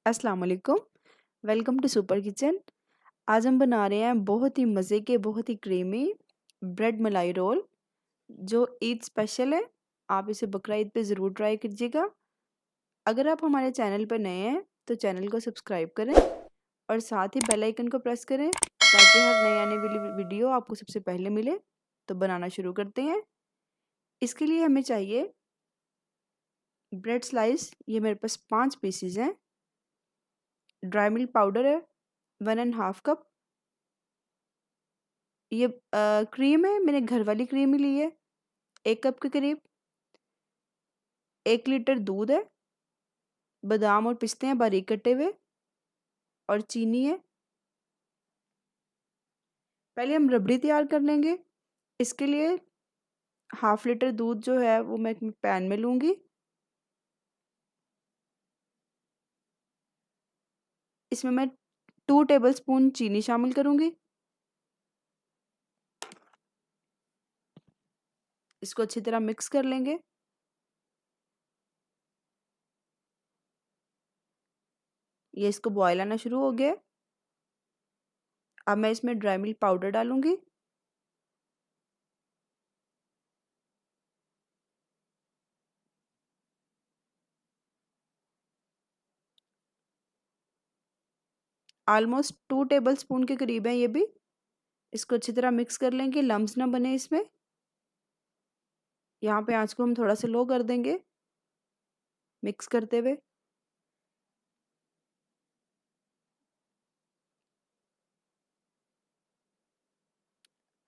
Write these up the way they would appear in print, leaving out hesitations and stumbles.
अस्सलाम वालेकुम। Welcome to super kitchen. आज हम बना रहे हैं बहुत ही मज़े के, बहुत ही क्रीमी ब्रेड मलाई रोल जो ईद स्पेशल है। आप इसे बकरा ईद पे ज़रूर ट्राई कीजिएगा। अगर आप हमारे चैनल पर नए हैं तो चैनल को सब्सक्राइब करें और साथ ही बेल आइकन को प्रेस करें ताकि हर नई आने वाली वीडियो आपको सबसे पहले मिले। तो बनाना शुरू करते हैं। इसके लिए हमें चाहिए ब्रेड स्लाइस। ये मेरे पास 5 पीसीज हैं। ड्राई मिल्क पाउडर है 1.5 कप। ये क्रीम है, मैंने घर वाली क्रीम ही ली है 1 कप के करीब। 1 लीटर दूध है। बादाम और पिस्ते हैं बारीक कटे हुए और चीनी है। पहले हम रबड़ी तैयार कर लेंगे। इसके लिए हाफ लीटर दूध जो है वो मैं एक पैन में लूँगी। इसमें मैं 2 टेबलस्पून चीनी शामिल करूँगी। इसको अच्छी तरह मिक्स कर लेंगे। ये इसको बॉयल आना शुरू हो गया है। अब मैं इसमें ड्राई मिल्क पाउडर डालूँगी। ऑलमोस्ट 2 टेबलस्पून के करीब है ये भी। इसको अच्छी तरह मिक्स कर लेंगे, लम्स ना बने इसमें। यहाँ पे आँच को हम थोड़ा सा लो कर देंगे मिक्स करते हुए।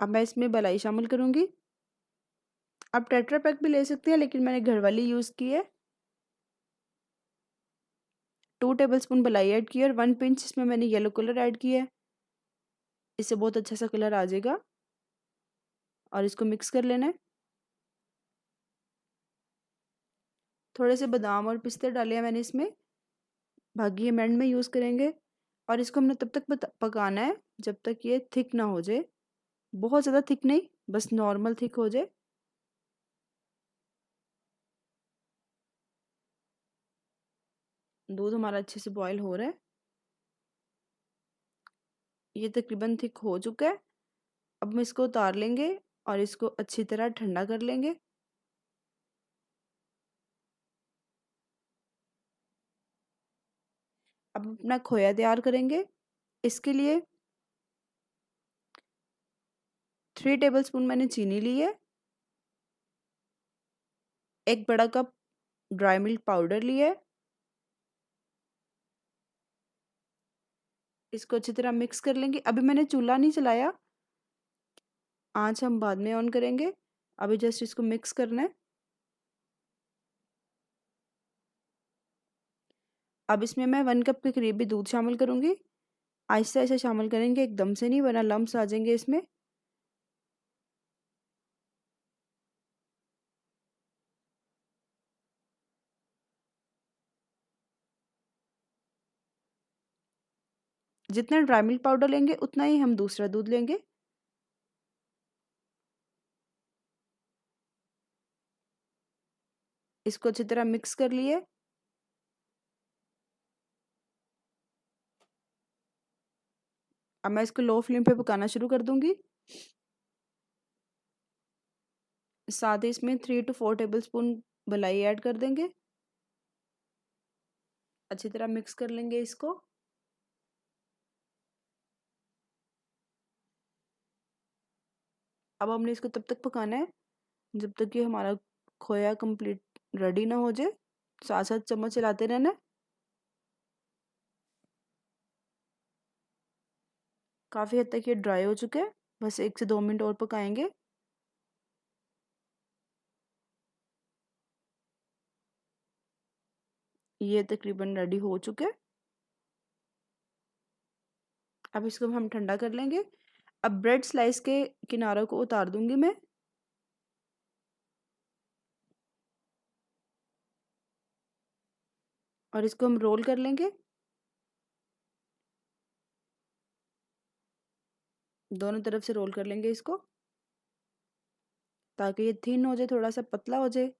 अब मैं इसमें मलाई शामिल करूँगी। आप टेट्रा पैक भी ले सकते हैं लेकिन मैंने घर वाली यूज़ की है। 2 टेबलस्पून मलाई ऐड की है और 1 पिंच इसमें मैंने येलो कलर ऐड किया है। इससे बहुत अच्छा सा कलर आ जाएगा और इसको मिक्स कर लेना है। थोड़े से बादाम और पिस्ते डाले हैं मैंने इसमें, बाकी हम एंड में यूज़ करेंगे। और इसको हमने तब तक पकाना है जब तक ये थिक ना हो जाए। बहुत ज़्यादा थिक नहीं, बस नॉर्मल थिक हो जाए। दूध हमारा अच्छे से बॉयल हो रहा है। ये तकरीबन थिक हो चुका है। अब हम इसको उतार लेंगे और इसको अच्छी तरह ठंडा कर लेंगे। अब अपना खोया तैयार करेंगे। इसके लिए 3 टेबलस्पून मैंने चीनी ली है। 1 बड़ा कप ड्राई मिल्क पाउडर लिया है। इसको अच्छी तरह मिक्स कर लेंगे। अभी मैंने चूल्हा नहीं चलाया, आँच हम बाद में ऑन करेंगे। अभी जस्ट इसको मिक्स करना है। अब इसमें मैं 1 कप के करीब भी दूध शामिल करूँगी। आहिस्ता आहिस्ता शामिल करेंगे, एकदम से नहीं वरना लम्स आ जाएंगे इसमें। जितना ड्राई मिल्क पाउडर लेंगे उतना ही हम दूसरा दूध लेंगे। इसको अच्छी तरह मिक्स कर लिए। अब मैं इसको लो फ्लेम पे पकाना शुरू कर दूंगी। साथ ही इसमें 3 to 4 टेबलस्पून मलाई ऐड कर देंगे। अच्छी तरह मिक्स कर लेंगे इसको। अब हमने इसको तब तक पकाना है जब तक कि हमारा खोया कंप्लीट रेडी ना हो जाए। साथ साथ चम्मच चलाते रहना है। काफ़ी हद तक ये ड्राई हो चुके हैं, बस 1 से 2 मिनट और पकाएंगे। ये तकरीबन रेडी हो चुके हैं। अब इसको हम ठंडा कर लेंगे। अब ब्रेड स्लाइस के किनारों को उतार दूंगी मैं। और इसको हम रोल कर लेंगे। दोनों तरफ से रोल कर लेंगे इसको ताकि ये थिन हो जाए, थोड़ा सा पतला हो जाए।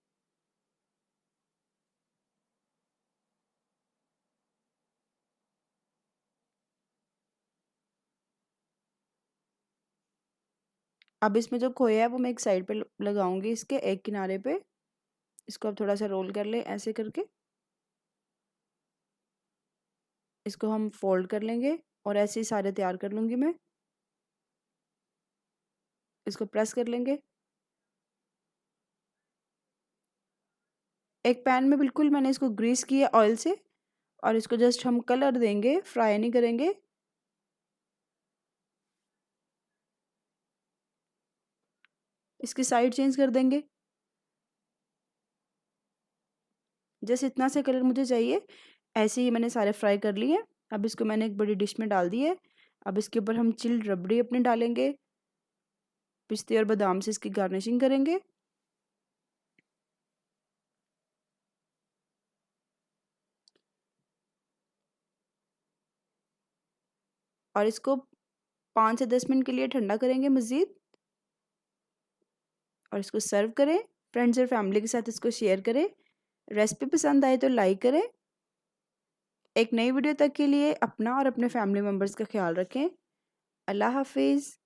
अब इसमें जो खोया है वो मैं एक साइड पे लगाऊंगी, इसके एक किनारे पे। इसको अब थोड़ा सा रोल कर ले ऐसे करके। इसको हम फोल्ड कर लेंगे और ऐसे ही सारे तैयार कर लूँगी मैं। इसको प्रेस कर लेंगे। एक पैन में बिल्कुल मैंने इसको ग्रीस किया ऑयल से, और इसको जस्ट हम कलर देंगे, फ्राई नहीं करेंगे। इसकी साइड चेंज कर देंगे। जैसे इतना से कलर मुझे चाहिए, ऐसे ही मैंने सारे फ्राई कर लिए। अब इसको मैंने एक बड़ी डिश में डाल दिया है। अब इसके ऊपर हम चिल्ड रबड़ी अपने डालेंगे, पिस्ते और बादाम से इसकी गार्निशिंग करेंगे। और इसको 5 से 10 मिनट के लिए ठंडा करेंगे मज़ीद, और इसको सर्व करें। फ्रेंड्स और फैमिली के साथ इसको शेयर करें। रेसिपी पसंद आए तो लाइक करें। एक नई वीडियो तक के लिए अपना और अपने फैमिली मेम्बर्स का ख्याल रखें। अल्लाह हाफिज़।